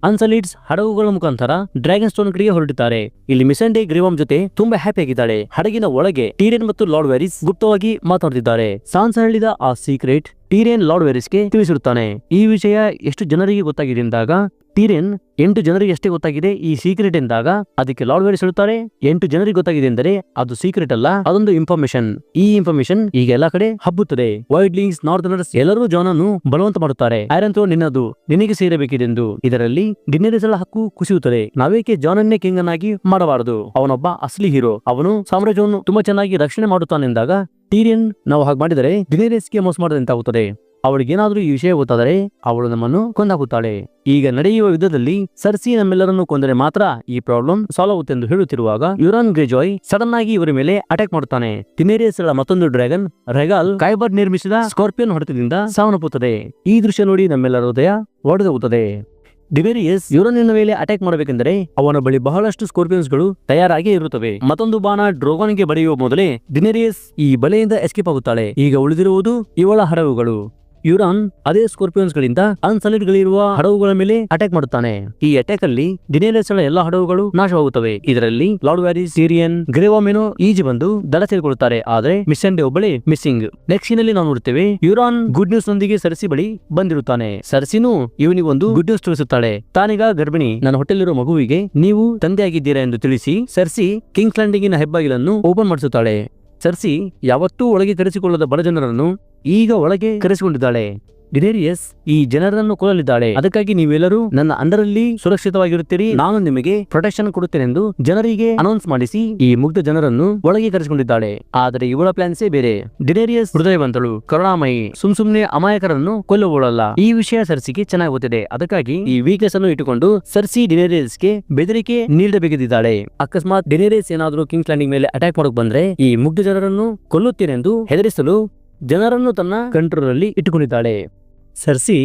ಅನ್ಸಲಿಡ್ಸ್ ಹಡಗುಗಳ ಮುಖಾಂತರ ಡ್ರ್ಯಾಗನ್ ಸ್ಟೋನ್ ಕಡೆಗೆ ಹೊರಡುತ್ತಾರೆ. ಇಲ್ಲಿ ಮಿಸೆಂಡೆ ಗ್ರೀವಾಮ್ ಜೊತೆ ತುಂಬಾ ಹ್ಯಾಪಿ ಆಗಿದ್ದಾಳೆ. ಹಡಗಿನ ಒಳಗೆ ಟೀರಿಯನ್ ಮತ್ತು ಲಾರ್ಡ್ ವ್ಯಾರಿಸ್ ಗುಪ್ತವಾಗಿ ಮಾತಾಡುತ್ತಿದ್ದಾರೆ. ಸಾನ್ಸಾ ಹೇಳಿದ ಆ ಸೀಕ್ರೆಟ್ ಟೀರಿಯನ್ ಲಾರ್ಡ್ ವ್ಯಾರಿಸ್ಗೆ ತಿಳಿಸಿರುತ್ತಾನೆ. ಈ ವಿಷಯ ಎಷ್ಟು ಜನರಿಗೆ ಗೊತ್ತಾಗಿದೆ ಎಂದಾಗ ಟೀರಿಯನ್ 8 ಜನರಿಗೆ ಅಷ್ಟೇ ಗೊತ್ತಾಗಿದೆ ಈ ಸೀಕ್ರೆಟ್ ಎಂದಾಗ ಅದಕ್ಕೆ ಲಾರ್ಡ್ ವ್ಯಾರಿಸ್ ಹೇಳುತ್ತಾರೆ 8 ಜನರಿಗೆ ಗೊತ್ತಾಗಿದೆ ಎಂದರೆ ಅದು ಸೀಕ್ರೆಟ್ ಅಲ್ಲ, ಅದೊಂದು ಇನ್ಫಾರ್ಮೇಶನ್. ಈ ಇನ್ಫಾರ್ಮೇಶನ್ ಈಗ ಎಲ್ಲಾ ಕಡೆ ಹಬ್ಬುತ್ತದೆ. ವೈಡ್ಲಿಂಗ್ಸ್, ನಾರ್ದರ್ನರ್ಸ್ ಎಲ್ಲರೂ ಜಾನ್ ಅನ್ನು ಬಲವಂತ ಮಾಡುತ್ತಾರೆ. ಐರನ್ ಥ್ರೋನ್ ನಿನ್ನದು, ನಿನಗೆ ಸೇರಬೇಕಿದೆಂದು. ಇದರಲ್ಲಿ ಡಿನೇರಿಯಸ್ ಹಕ್ಕು ಕುಸಿಯುತ್ತದೆ. ನಾವೇಕೆ ಜಾನ್ ಅನ್ನೇ ಕಿಂಗ್ ಅನ್ನಾಗಿ ಮಾಡಬಾರದು? ಅವನೊಬ್ಬ ಅಸಲಿ ಹೀರೋ, ಅವನು ಸಾಮ್ರಾಜ್ಯವನ್ನು ತುಂಬಾ ಚೆನ್ನಾಗಿ ರಕ್ಷಣೆ ಮಾಡುತ್ತಾನೆಂದಾಗ ಟೀರಿಯನ್ ನಾವು ಹಾಗೆ ಮಾಡಿದರೆ ಡಿನೇರಿಯಸ್ಗೆ ಮೋಸ ಮಾಡದಂತಾಗುತ್ತದೆ. ಅವಳಿಗೇನಾದ್ರೂ ಈ ವಿಷಯ ಗೊತ್ತಾದರೆ ಅವಳು ನಮ್ಮನ್ನು ಕೊಂದಾಕುತ್ತಾಳೆ. ಈಗ ನಡೆಯುವ ಯುದ್ಧದಲ್ಲಿ ಸರ್ಸಿ ನಮ್ಮೆಲ್ಲರನ್ನು ಕೊಂದರೆ ಮಾತ್ರ ಈ ಪ್ರಾಬ್ಲಮ್ ಸಾಲ್ವ್ ಆಗುತ್ತೆಂದು ಹೇಳುತ್ತಿರುವಾಗ ಯುರಾನ್ ಗ್ರೇಜಾಯ್ ಸಡನ್ ಆಗಿ ಇವರ ಮೇಲೆ ಅಟ್ಯಾಕ್ ಮಾಡುತ್ತಾನೆ. ಡಿನೇರಿಯಸ್ ಮತ್ತೊಂದು ಡ್ರ್ಯಾಗನ್ ರೆಗಾಲ್ ಕೈಬರ್ ನಿರ್ಮಿಸಿದ ಸ್ಕಾರ್ಪಿಯನ್ ಹೊಡೆತದಿಂದ ಸಾವನ್ನಪ್ಪುತ್ತದೆ. ಈ ದೃಶ್ಯ ನೋಡಿ ನಮ್ಮೆಲ್ಲರ ಹೃದಯ ಒಡೆದೋಗುತ್ತದೆ. ಡಿನೇರಿಯಸ್ ಯುರಾನಿನ ಮೇಲೆ ಅಟ್ಯಾಕ್ ಮಾಡಬೇಕೆಂದರೆ ಅವನ ಬಳಿ ಬಹಳಷ್ಟು ಸ್ಕಾರ್ಪಿಯನ್ಸ್ ಗಳು ತಯಾರಾಗಿ ಇರುತ್ತವೆ. ಮತ್ತೊಂದು ಬಾಣ ಡ್ರೋಗಾನ್ಗೆ ಬಡಿಯುವ ಮೊದಲೇ ಡಿನೇರಿಯಸ್ ಈ ಬಲೆಯಿಂದ ಎಸ್ಕೇಪ್ ಆಗುತ್ತಾಳೆ. ಈಗ ಉಳಿದಿರುವುದು ಇವಳ ಹಡಗುಗಳು. ಯುರಾನ್ ಅದೇ ಸ್ಕಾರ್ಪಿಯನ್ಸ್ ಗಳಿಂದ ಅನ್ಸಲಿಡ್ ಗಳಿರುವ ಹಡಗುಗಳ ಮೇಲೆ ಅಟ್ಯಾಕ್ ಮಾಡುತ್ತಾನೆ. ಈ ಅಟ್ಯಾಕ್ ಅಲ್ಲಿ ಡಿನೇರಿಯಸ್ ಎಲ್ಲಾ ಹಡಗುಗಳು ನಾಶವಾಗುತ್ತವೆ. ಇದರಲ್ಲಿ ಲಾರ್ಡ್ ವ್ಯಾರಿಸ್, ಟೀರಿಯನ್, ಗ್ರೇವಾಮೆನೋ ಈಜಿ ಬಂದು ದಡ ಸೇರಿಕೊಳ್ಳುತ್ತಾರೆ. ಆದ್ರೆ ಮಿಸೆಂಡೆ ಒಬ್ಬಳೇ ಮಿಸ್ಸಿಂಗ್. ನೆಕ್ಸ್ಟ್ ಸೀನ್ ಅಲ್ಲಿ ನಾವು ನೋಡುತ್ತೇವೆ ಯುರಾನ್ ಗುಡ್ ನ್ಯೂಸ್ ನೊಂದಿಗೆ ಸರ್ಸಿ ಬಳಿ ಬಂದಿರುತ್ತಾನೆ. ಸರ್ಸಿನೂ ಇವನಿಗೆ ಒಂದು ಗುಡ್ ನ್ಯೂಸ್ ತಿಳಿಸುತ್ತಾಳೆ. ತಾನೀಗ ಗರ್ಭಿಣಿ, ನನ್ನ ಹೊಟ್ಟೆಲಿರೋ ಮಗುವಿಗೆ ನೀವು ತಂದೆಯಾಗಿದ್ದೀರಾ ಎಂದು ತಿಳಿಸಿ ಸರ್ಸಿ ಕಿಂಗ್ಸ್ ಲ್ಯಾಂಡಿಂಗಿನ ಹೆಬ್ಬಾಗಿಲನ್ನು ಓಪನ್ ಮಾಡಿಸುತ್ತಾಳೆ. ಸರ್ಸಿ ಯಾವತ್ತೂ ಒಳಗೆ ಕರೆಸಿಕೊಳ್ಳದ ಬಡ ಜನರನ್ನು ಈಗ ಒಳಗೆ ಕರೆಸಿಕೊಂಡಿದ್ದಾಳೆ. ಡಿನೇರಿಯಸ್ ಈ ಜನರನ್ನು ಕೊಲ್ಲಲಿದ್ದಾಳೆ. ಅದಕ್ಕಾಗಿ ನೀವೆಲ್ಲರೂ ನನ್ನ ಅಂಡರಲ್ಲಿ ಸುರಕ್ಷಿತವಾಗಿರುತ್ತೀರಿ, ನಾನು ನಿಮಗೆ ಪ್ರೊಟೆಕ್ಷನ್ ಕೊಡುತ್ತೇನೆಂದು ಜನರಿಗೆ ಅನೌನ್ಸ್ ಮಾಡಿಸಿ ಈ ಮುಗ್ಧ ಜನರನ್ನು ಒಳಗೆ ಕರೆಸಿಕೊಂಡಿದ್ದಾಳೆ. ಆದರೆ ಇವಳ ಪ್ಲಾನ್ಸೇ ಬೇರೆ. ಡಿನೇರಿಯಸ್ ಹೃದಯವಂತಳು, ಕರುಣಾಮಯಿ, ಸುಮ್ನೆ ಅಮಾಯಕರನ್ನು ಕೊಲ್ಲುವಳಲ್ಲ. ಈ ವಿಷಯ ಸರ್ಸಿಗೆ ಚೆನ್ನಾಗಿ ಗೊತ್ತಿದೆ. ಅದಕ್ಕಾಗಿ ಈ ವೀಕ್ನೆಸ್ ಅನ್ನು ಇಟ್ಟುಕೊಂಡು ಸರ್ಸಿ ಡಿನೇರಿಯಸ್ಗೆ ಬೆದರಿಕೆ ನೀಡಬೇಕಿದ್ದಾಳೆ. ಅಕಸ್ಮಾತ್ ಡಿನೇರಿಯಸ್ ಏನಾದರೂ ಕಿಂಗ್ಸ್ ಲ್ಯಾಂಡಿಂಗ್ ಮೇಲೆ ಅಟ್ಯಾಕ್ ಮಾಡಕ್ ಬಂದ್ರೆ ಈ ಮುಗ್ಧ ಜನರನ್ನು ಕೊಲ್ಲುತ್ತೇನೆಂದು ಹೆದರಿಸಲು ಜನರನ್ನು ತನ್ನ ಕಂಟ್ರೋಲ್ ಅಲ್ಲಿ ಇಟ್ಟುಕೊಂಡಿದ್ದಾಳೆ. ಸರ್ಸಿ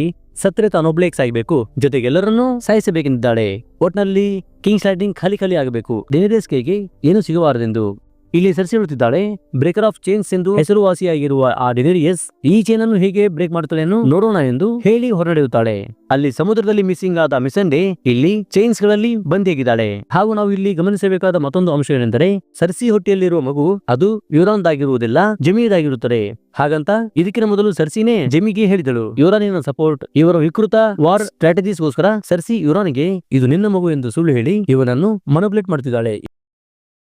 ಸತ್ರೆ ತಾನೊಬ್ಳೇ ಸಾಯ್ಬೇಕು, ಜೊತೆಗೆ ಎಲ್ಲರನ್ನೂ ಸಾಯಿಸಬೇಕೆಂದಿದ್ದಾಳೆ. ಒಟ್ನಲ್ಲಿ ಕಿಂಗ್ಸ್ ಲ್ಯಾಂಡಿಂಗ್ ಖಾಲಿ ಆಗಬೇಕು, ಡಿನೇರಿಯಸ್ ಕೈಗೆ ಏನು ಸಿಗಬಾರದೆಂದು. ಇಲ್ಲಿ ಸರ್ಸಿ ಹೇಳುತ್ತಿದ್ದಾಳೆ ಬ್ರೇಕರ್ ಆಫ್ ಚೈನ್ಸ್ ಎಂದು ಹೆಸರುವಾಸಿಯಾಗಿರುವ ಆ ಡಿನೇರಿಯಸ್ ಈ ಚೈನ್ ಅನ್ನು ಹೇಗೆ ಬ್ರೇಕ್ ಮಾಡುತ್ತಾಳೆ ನೋಡೋಣ ಎಂದು ಹೇಳಿ ಹೊರನಡೆಯುತ್ತಾಳೆ. ಅಲ್ಲಿ ಸಮುದ್ರದಲ್ಲಿ ಮಿಸ್ಸಿಂಗ್ ಆದ ಮಿಸೆಂಡೆ ಇಲ್ಲಿ ಚೈನ್ಸ್ ಗಳಲ್ಲಿ ಬಂದಿಯಾಗಿದ್ದಾಳೆ. ಹಾಗೂ ನಾವು ಇಲ್ಲಿ ಗಮನಿಸಬೇಕಾದ ಮತ್ತೊಂದು ಅಂಶ ಏನೆಂದರೆ ಸರ್ಸಿ ಹೊಟ್ಟೆಯಲ್ಲಿರುವ ಮಗು ಅದು ಯುರಾನ್ದಾಗಿರುವುದಿಲ್ಲ, ಜಮೀದಾಗಿರುತ್ತದೆ. ಹಾಗಂತ ಇದಕ್ಕಿನ ಮೊದಲು ಸರ್ಸಿನೇ ಜೆಮಿಗೆ ಹೇಳಿದಳು ಯುರಾನಿನ ಸಪೋರ್ಟ್ ಇವರ ವಿಕೃತ ವಾರ್ ಸ್ಟ್ರಾಟಜೀಸ್ಗೋಸ್ಕರ ಸರ್ಸಿ ಯುರಾನ್ಗೆ ಇದು ನಿನ್ನ ಮಗು ಎಂದು ಸುಳ್ಳು ಹೇಳಿ ಇವನನ್ನು ಮನೋಬ್ಲೇಟ್ ಮಾಡ್ತಿದ್ದಾಳೆ.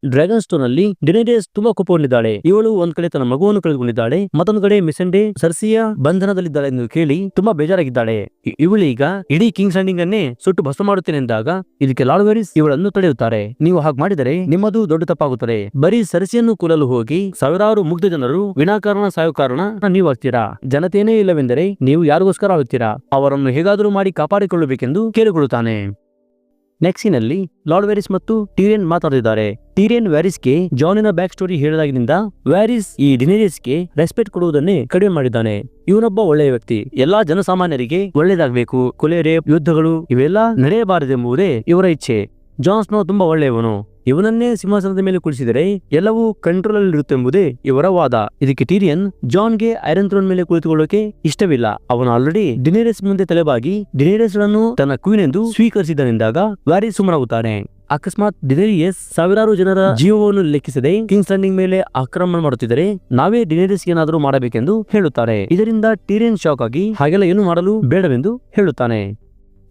ಡ್ರ್ಯಾಗನ್ ಸ್ಟೋನ್ ಅಲ್ಲಿ ಡಿನೇರಿಯಸ್ ತುಂಬಾ ಕೋಪಗೊಂಡಿದ್ದಾಳೆ. ಇವಳು ಒಂದ್ ಕಡೆ ತನ್ನ ಮಗುವನ್ನು ಕಳೆದುಕೊಂಡಿದ್ದಾಳೆ, ಮತ್ತೊಂದು ಕಡೆ ಮಿಸೆಂಡೆ ಸರ್ಸಿಯ ಬಂಧನದಲ್ಲಿದ್ದಾಳೆ ಎಂದು ಕೇಳಿ ತುಂಬಾ ಬೇಜಾರಾಗಿದ್ದಾಳೆ. ಇವಳೀಗ ಇಡೀ ಕಿಂಗ್ಸ್ ಲ್ಯಾಂಡಿಂಗ್ ಅನ್ನೇ ಸುಟ್ಟು ಭಸ್ಮ ಮಾಡುತ್ತೇನೆ ಎಂದಾಗ ಇದಕ್ಕೆ ಲಾರ್ಡ್ ವ್ಯಾರಿಸ್ ಇವಳನ್ನು ತಡೆಯುತ್ತಾರೆ. ನೀವು ಹಾಗೆ ಮಾಡಿದರೆ ನಿಮ್ಮದು ದೊಡ್ಡ ತಪ್ಪಾಗುತ್ತದೆ. ಬರೀ ಸರ್ಸಿಯನ್ನು ಕೊಲ್ಲಲು ಹೋಗಿ ಸಾವಿರಾರು ಮುಗ್ಧ ಜನರು ವಿನಾಕಾರಣ ಸಾಯೋ ಕಾರಣ ನೀವು ಆಗ್ತೀರಾ. ಜನತೆಯೇ ಇಲ್ಲವೆಂದರೆ ನೀವು ಯಾರಿಗೋಸ್ಕರ ಆಗುತ್ತೀರಾ? ಅವರನ್ನು ಹೇಗಾದರೂ ಮಾಡಿ ಕಾಪಾಡಿಕೊಳ್ಳಬೇಕೆಂದು ಕೇಳಿಕೊಳ್ಳುತ್ತಾನೆ. ನೆಕ್ಸ್ಟ್ ಸೀನ್ ಅಲ್ಲಿ ಲಾರ್ಡ್ ವ್ಯಾರಿಸ್ ಮತ್ತು ಟೀರಿಯನ್ ಮಾತಾಡುತ್ತಿದ್ದಾರೆ. ಟೀರಿಯನ್ ವ್ಯಾರಿಸ್ಗೆ ಜಾನಿನ ಬ್ಯಾಕ್ ಸ್ಟೋರಿ ಹೇಳಿದಾಗಿನಿಂದ ವ್ಯಾರಿಸ್ ಈ ಡಿನೇರಿಯಸ್ಗೆ ರೆಸ್ಪೆಕ್ಟ್ ಕೊಡುವುದನ್ನೇ ಕಡಿಮೆ ಮಾಡಿದ್ದಾನೆ. ಇವನೊಬ್ಬ ಒಳ್ಳೆಯ ವ್ಯಕ್ತಿ, ಎಲ್ಲಾ ಜನಸಾಮಾನ್ಯರಿಗೆ ಒಳ್ಳೆಯದಾಗಬೇಕು, ಕೊಲೆ, ರೇಪ್, ಯುದ್ಧಗಳು ಇವೆಲ್ಲ ನಡೆಯಬಾರದೆಂಬುದೇ ಇವರ ಇಚ್ಛೆ. ಜಾನ್ ಸ್ನೋ ತುಂಬಾ ಒಳ್ಳೆಯವನು, ಇವನನ್ನೇ ಸಿಂಹಾಸನದ ಮೇಲೆ ಕುಳಿಸಿದರೆ ಎಲ್ಲವೂ ಕಂಟ್ರೋಲ್ ಅಲ್ಲಿ ಇರುತ್ತೆಂಬುದೇ ಇವರ ವಾದ. ಇದಕ್ಕೆ ಟೀರಿಯನ್ ಜಾನ್ಗೆ ಐರನ್ ಥ್ರೋನ್ ಮೇಲೆ ಕುಳಿತುಕೊಳ್ಳೋಕೆ ಇಷ್ಟವಿಲ್ಲ. ಅವನು ಆಲ್ರೆಡಿ ಡಿನೇರಿಯಸ್ ಮುಂದೆ ತಲೆಬಾಗಿ ಡಿನೇರಿಯಸ್ ಗಳನ್ನು ತನ್ನ ಕ್ವೀನ್ ಎಂದು ಸ್ವೀಕರಿಸಿದನೆಂದಾಗ ವ್ಯಾರಿಸ್ ಸುಮ್ಮನಾಗುತ್ತಾನೆ. ಅಕಸ್ಮಾತ್ ಡಿನೇರಿಯಸ್ ಸಾವಿರಾರು ಜನರ ಜೀವವನ್ನು ಲೆಕ್ಕಿಸದೆ ಕಿಂಗ್ಸ್ ಲ್ಯಾಂಡಿಂಗ್ ಮೇಲೆ ಆಕ್ರಮಣ ಮಾಡುತ್ತಿದ್ದರೆ ನಾವೇ ಡಿನೇರಿಯಸ್ ಏನಾದರೂ ಮಾಡಬೇಕೆಂದು ಹೇಳುತ್ತಾರೆ. ಇದರಿಂದ ಟೀರಿಯನ್ ಶಾಕ್ ಆಗಿ ಹಾಗೆಲ್ಲ ಏನು ಮಾಡಲು ಬೇಡವೆಂದು ಹೇಳುತ್ತಾನೆ.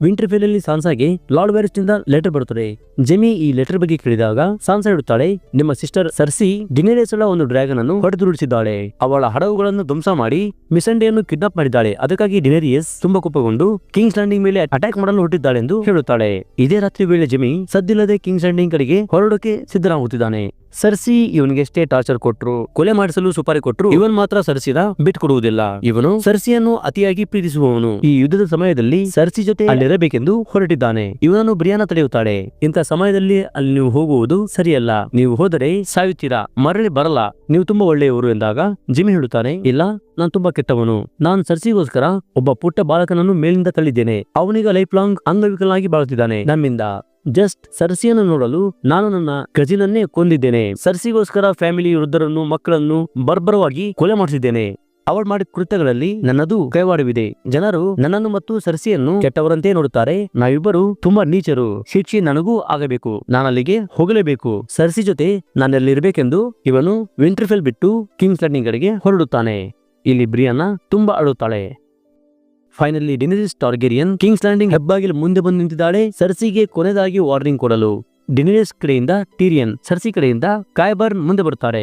ವಿಂಟರ್ಫೆಲ್ ಅಲ್ಲಿ ಸಾನ್ಸಾಗೆ ಲಾರ್ಡ್ ವ್ಯಾರಿಸ್ ನಿಂದ ಲೆಟರ್ ಬರುತ್ತದೆ. ಜೆಮಿ ಈ ಲೆಟರ್ ಬಗ್ಗೆ ಕೇಳಿದಾಗ ಸಾನ್ಸಾ ಹೇಳುತ್ತಾಳೆ, ನಿಮ್ಮ ಸಿಸ್ಟರ್ ಸರ್ಸಿ ಡಿನೇರಿಯಸ್ ಒಂದು ಡ್ರ್ಯಾಗನ್ ಅನ್ನು ಹೊಡೆದುರುಳಿಸಿದ್ದಾಳೆ. ಅವಳ ಹಡಗುಗಳನ್ನು ಧ್ವಂಸ ಮಾಡಿ ಮಿಸಂಡೆಯನ್ನು ಕಿಡ್ನಾಪ್ ಮಾಡಿದ್ದಾಳೆ. ಅದಕ್ಕಾಗಿ ಡಿನೇರಿಯಸ್ ತುಂಬಾ ಕೋಪಗೊಂಡು ಕಿಂಗ್ಸ್ ಲ್ಯಾಂಡಿಂಗ್ ಮೇಲೆ ಅಟ್ಯಾಕ್ ಮಾಡಲು ಹೊರಟಿದ್ದಾಳೆ ಎಂದು ಹೇಳುತ್ತಾಳೆ. ಇದೇ ರಾತ್ರಿ ವೇಳೆ ಜೆಮಿ ಸದ್ದಿಲ್ಲದೆ ಕಿಂಗ್ಸ್ ಲ್ಯಾಂಡಿಂಗ್ ಕಡೆಗೆ ಹೊರಡೋಕೆ ಸಿದ್ಧನಾಗುತ್ತಿದ್ದಾನೆ. ಸರ್ಸಿ ಇವನಿಗೆ ಎಷ್ಟೇ ಟಾರ್ಚರ್ ಕೊಟ್ರು, ಕೊಲೆ ಮಾಡಿಸಲು ಸುಪಾರಿ ಕೊಟ್ರು, ಇವನ್ ಮಾತ್ರ ಸರ್ಸಿನ ಬಿಟ್ಕೊಡುವುದಿಲ್ಲ. ಇವನು ಸರ್ಸಿಯನ್ನು ಅತಿಯಾಗಿ ಪ್ರೀತಿಸುವವನು. ಈ ಯುದ್ಧದ ಸಮಯದಲ್ಲಿ ಸರ್ಸಿ ಜೊತೆ ಅಲ್ಲಿರಬೇಕೆಂದು ಹೊರಟಿದ್ದಾನೆ. ಇವನನ್ನು ಬ್ರಿಯಾನ ತಡೆಯುತ್ತಾಳೆ. ಇಂಥ ಸಮಯದಲ್ಲಿ ಅಲ್ಲಿ ನೀವು ಹೋಗುವುದು ಸರಿಯಲ್ಲ, ನೀವು ಹೋದರೆ ಸಾಯುತ್ತೀರಾ, ಮರಳಿ ಬರಲ್ಲ, ನೀವು ತುಂಬಾ ಒಳ್ಳೆಯವರು ಎಂದಾಗ ಜಿಮಿ ಹೇಳುತ್ತಾನೆ, ಇಲ್ಲ, ನಾನು ತುಂಬಾ ಕೆಟ್ಟವನು. ನಾನು ಸರ್ಸಿಗೋಸ್ಕರ ಒಬ್ಬ ಪುಟ್ಟ ಬಾಲಕನನ್ನು ಮೇಲಿಂದ ತಳ್ಳಿದ್ದೇನೆ. ಅವನಿಗೆ ಲೈಫ್ ಲಾಂಗ್ ಅಂಗವಿಕಲನಾಗಿ ಬಾಳುತ್ತಿದ್ದಾನೆ ನಮ್ಮಿಂದ. ಜಸ್ಟ್ ಸರ್ಸಿಯನ್ನು ನೋಡಲು ನಾನು ನನ್ನ ಕಜಿನನ್ನೇ ಕೊಂದಿದ್ದೇನೆ. ಸರ್ಸಿಗೋಸ್ಕರ ಫ್ಯಾಮಿಲಿ ವೃದ್ಧರನ್ನು ಮಕ್ಕಳನ್ನು ಬರ್ಬರವಾಗಿ ಕೊಲೆ ಮಾಡಿಸಿದ್ದೇನೆ. ಅವಳು ಮಾಡಿದ ಕೃತ್ಯಗಳಲ್ಲಿ ನನ್ನದು ಕೈವಾಡವಿದೆ. ಜನರು ನನ್ನನ್ನು ಮತ್ತು ಸರ್ಸಿಯನ್ನು ಕೆಟ್ಟವರಂತೆ ನೋಡುತ್ತಾರೆ. ನಾವಿಬ್ಬರು ತುಂಬಾ ನೀಚರು. ಶಿಕ್ಷೆ ನನಗೂ ಆಗಬೇಕು. ನಾನಲ್ಲಿಗೆ ಹೋಗಲೇಬೇಕು. ಸರ್ಸಿ ಜೊತೆ ನಾನಲ್ಲಿರ್ಬೇಕೆಂದು ಇವನು ವಿಂಟರ್ಫೆಲ್ ಬಿಟ್ಟು ಕಿಂಗ್ಸ್ ಲ್ಯಾಂಡಿಂಗ್ ಕಡೆಗೆ ಹೊರಡುತ್ತಾನೆ. ಇಲ್ಲಿ ಬ್ರಿಯಾನ ತುಂಬಾ ಅಳುತ್ತಾಳೆ. ಫೈನಲಿ ಡಿನೇರಿಯಸ್ ಟಾರ್ಗೆರಿಯನ್ ಕಿಂಗ್ಸ್ ಲ್ಯಾಂಡಿಂಗ್ ಹೆಬ್ಬಾಗಿಲು ಮುಂದೆ ಬಂದು ನಿಂತಿದ್ದಾಳೆ ಸರ್ಸಿಗೆ ಕೊನೆಯದಾಗಿ ವಾರ್ನಿಂಗ್ ಕೊಡಲು. ಡಿನೇರಿಯಸ್ ಕಡೆಯಿಂದ ಟೀರಿಯನ್, ಸರ್ಸಿ ಕಡೆಯಿಂದ ಕಾಯ್ಬರ್ನ್ ಮುಂದೆ ಬರುತ್ತಾರೆ.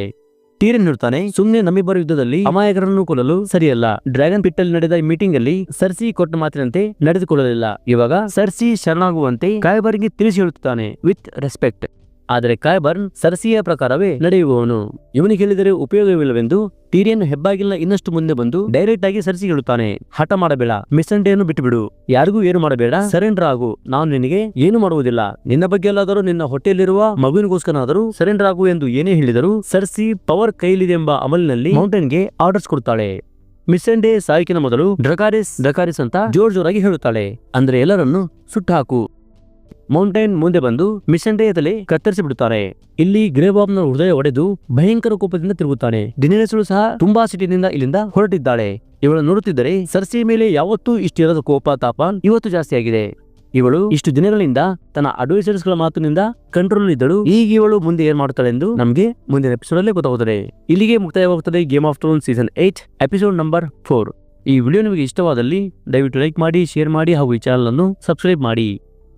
ಟೀರಿಯನ್ ಹೇಳ್ತಾನೆ, ಸುಮ್ನೆ ನಮ್ಮಿಬ್ಬರ ಯುದ್ಧದಲ್ಲಿ ಅಮಾಯಕರನ್ನು ಕೊಲ್ಲಲು ಸರಿಯಲ್ಲ. ಡ್ರ್ಯಾಗನ್ ಪಿಟ್ ಅಲ್ಲಿ ನಡೆದ ಮೀಟಿಂಗ್ ಅಲ್ಲಿ ಸರ್ಸಿ ಕೊಟ್ಟ ಮಾತಿನಂತೆ ನಡೆದುಕೊಳ್ಳಲಿಲ್ಲ. ಇವಾಗ ಸರ್ಸಿ ಶರಣಾಗುವಂತೆ ಕಾಯ್ಬರ್ನ್ಗೆ ತಿಳಿಸಿ ಹೇಳುತ್ತಾನೆ ವಿತ್ ರೆಸ್ಪೆಕ್ಟ್. ಆದರೆ ಕಾಯ್ಬರ್ನ್ ಸರ್ಸಿಯ ಪ್ರಕಾರವೇ ನಡೆಯುವವನು. ಇವನಿಗೆ ಹೇಳಿದರೆ ಉಪಯೋಗವಿಲ್ಲವೆಂದು ಟೀರಿಯನ್ ಹೆಬ್ಬಾಗಿಲಿನ ಇನ್ನಷ್ಟು ಮುಂದೆ ಬಂದು ಡೈರೆಕ್ಟ್ ಆಗಿ ಸರ್ಸಿ ಹೇಳುತ್ತಾನೆ, ಹಠ ಮಾಡಬೇಡ, ಮಿಸಂಡೆಯನ್ನು ಬಿಟ್ಟುಬಿಡು, ಯಾರಿಗೂ ಏನು ಮಾಡಬೇಡ, ಸರೆಂಡರ್ ಆಗು, ನಾನು ನಿನಗೆ ಏನು ಮಾಡುವುದಿಲ್ಲ, ನಿನ್ನ ಬಗ್ಗೆ ಎಲ್ಲಾದರೂ ನಿನ್ನ ಹೊಟ್ಟೆಯಲ್ಲಿರುವ ಮಗುವಿನಗೋಸ್ಕರನಾದರೂ ಸರೆಂಡರ್ ಆಗು ಎಂದು ಏನೇ ಹೇಳಿದರೂ ಸರ್ಸಿ ಪವರ್ ಕೈಲಿದೆ ಎಂಬ ಅಮಲಿನಲ್ಲಿ ಮೌಂಟೇನ್ಗೆ ಆರ್ಡರ್ಸ್ ಕೊಡುತ್ತಾಳೆ. ಮಿಸಂಡೆ ಸಾಯುಕಿನ ಮೊದಲು ಡ್ರಕಾರಿಸ್ ಅಂತ ಜೋರಾಗಿ ಹೇಳುತ್ತಾಳೆ, ಅಂದ್ರೆ ಎಲ್ಲರನ್ನು ಸುಟ್ಟು ಹಾಕು. ಮೌಂಟೇನ್ ಮುಂದೆ ಬಂದು ಮಿಸಂಡೆಯ ತಲೆ ಕತ್ತರಿಸಿ ಬಿಡುತ್ತಾರೆ. ಇಲ್ಲಿ ಗ್ರೇವಾಬ್ನ ಹೃದಯ ಒಡೆದು ಭಯಂಕರ ಕೋಪದಿಂದ ತಿರುಗುತ್ತಾನೆ. ಡಿನೇರಿಯಸ್ಳು ಸಹ ತುಂಬಾ ಸಿಟಿನಿಂದ ಇಲ್ಲಿಂದ ಹೊರಟಿದ್ದಾಳೆ. ಇವಳು ನೋಡುತ್ತಿದ್ದರೆ ಸರ್ಸಿ ಮೇಲೆ ಯಾವತ್ತೂ ಇಷ್ಟಿರದ ಕೋಪ ತಾಪ ಇವತ್ತು ಜಾಸ್ತಿ ಆಗಿದೆ. ಇವಳು ಇಷ್ಟು ದಿನಗಳಿಂದ ತನ್ನ ಅಡ್ವೈಸರ್ಸ್ ಗಳ ಮಾತಿನಿಂದ ಕಂಟ್ರೋಲ್ ಇದ್ದಳು. ಈಗ ಇವಳು ಮುಂದೆ ಏನ್ ಮಾಡ್ತಾಳೆ ಎಂದು ನಮಗೆ ಮುಂದಿನ ಎಪಿಸೋಡ್ ಅಲ್ಲೇ ಗೊತ್ತಾಗುತ್ತದೆ. ಇಲ್ಲಿಗೆ ಮುಕ್ತಾಯವಾಗುತ್ತದೆ game of thrones season 8 episode number 4. ಈ ವಿಡಿಯೋ ನಿಮಗೆ ಇಷ್ಟವಾದಲ್ಲಿ ದಯವಿಟ್ಟು ಲೈಕ್ ಮಾಡಿ, ಶೇರ್ ಮಾಡಿ ಹಾಗೂ ಈ ಚಾನಲ್ ಅನ್ನು ಸಬ್ಸ್ಕ್ರೈಬ್ ಮಾಡಿ.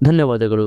ಧನ್ಯವಾದಗಳು.